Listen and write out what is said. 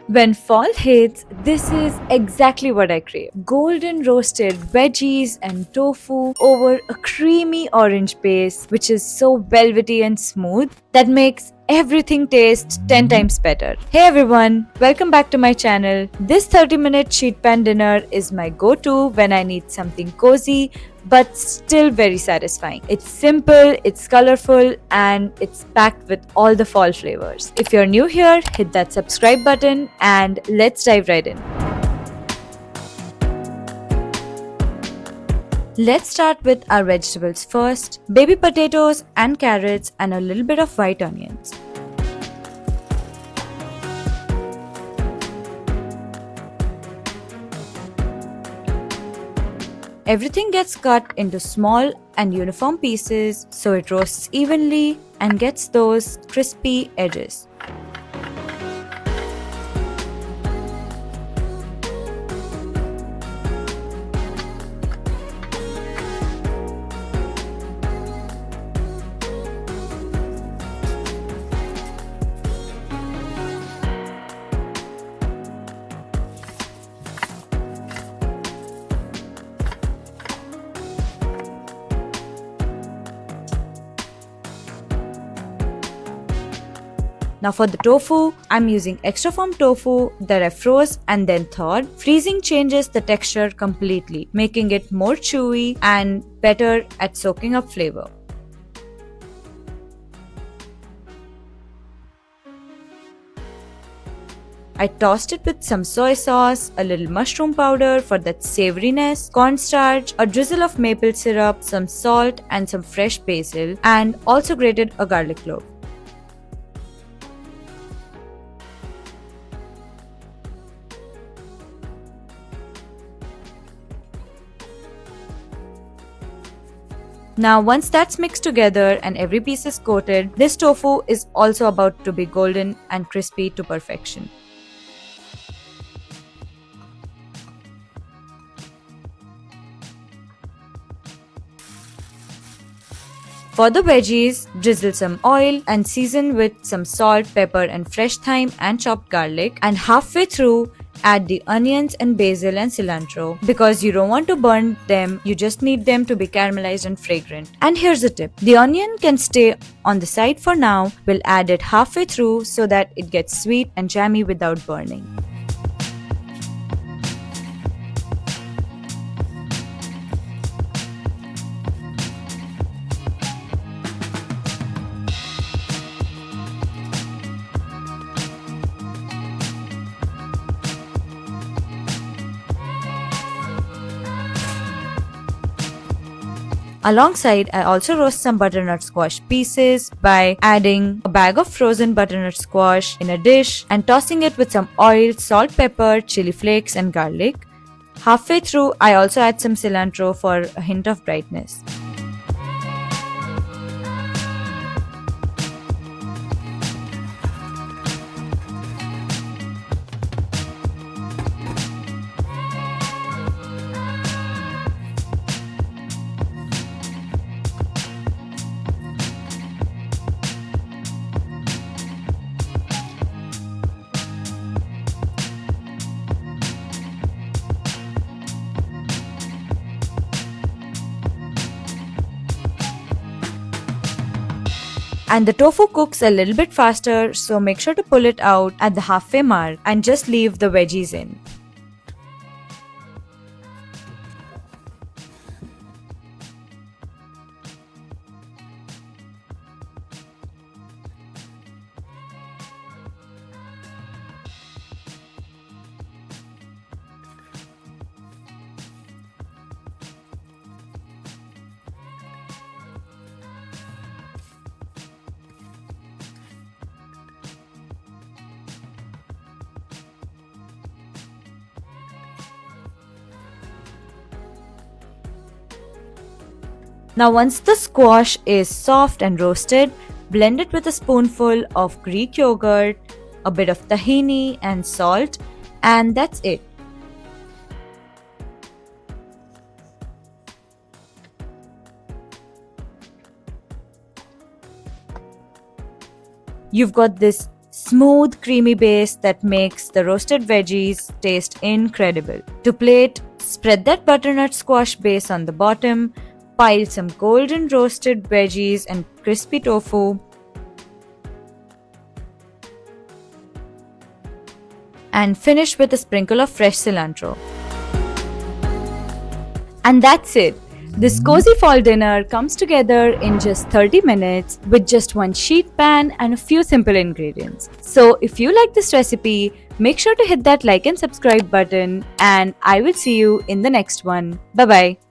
When fall hits, this is exactly what I crave. Golden roasted veggies and tofu over a creamy orange base, which is so velvety and smooth that makes everything taste 10 times better. Hey everyone, welcome back to my channel. This 30-minute sheet pan dinner is my go-to when I need something cozy but still very satisfying. It's simple, it's colorful, and it's packed with all the fall flavors. If you're new here, hit that subscribe button and let's dive right in. Let's start with our vegetables first: baby potatoes and carrots, and a little bit of white onions. Everything gets cut into small and uniform pieces so it roasts evenly and gets those crispy edges. Now for the tofu, I'm using extra firm tofu that I froze and then thawed. Freezing changes the texture completely, making it more chewy and better at soaking up flavor. I tossed it with some soy sauce, a little mushroom powder for that savoriness, cornstarch, a drizzle of maple syrup, some salt, and some fresh basil, and also grated a garlic clove. Now once that's mixed together and every piece is coated, this tofu is also about to be golden and crispy to perfection. For the veggies, drizzle some oil and season with some salt, pepper, and fresh thyme and chopped garlic. And halfway through, add the onions and basil and cilantro. Because you don't want to burn them, you just need them to be caramelized and fragrant. And here's a tip: the onion can stay on the side for now. We'll add it halfway through so that it gets sweet and jammy without burning. Alongside, I also roast some butternut squash pieces by adding a bag of frozen butternut squash in a dish and tossing it with some oil, salt, pepper, chili flakes, and garlic. Halfway through, I also add some cilantro for a hint of brightness. And the tofu cooks a little bit faster, so make sure to pull it out at the halfway mark and just leave the veggies in. Now once the squash is soft and roasted, blend it with a spoonful of Greek yogurt, a bit of tahini and salt, and that's it. You've got this smooth, creamy base that makes the roasted veggies taste incredible. To plate, spread that butternut squash base on the bottom, pile some golden roasted veggies and crispy tofu, and finish with a sprinkle of fresh cilantro. And that's it. This cozy fall dinner comes together in just 30 minutes with just one sheet pan and a few simple ingredients. So if you like this recipe, make sure to hit that like and subscribe button, and I will see you in the next one. Bye bye.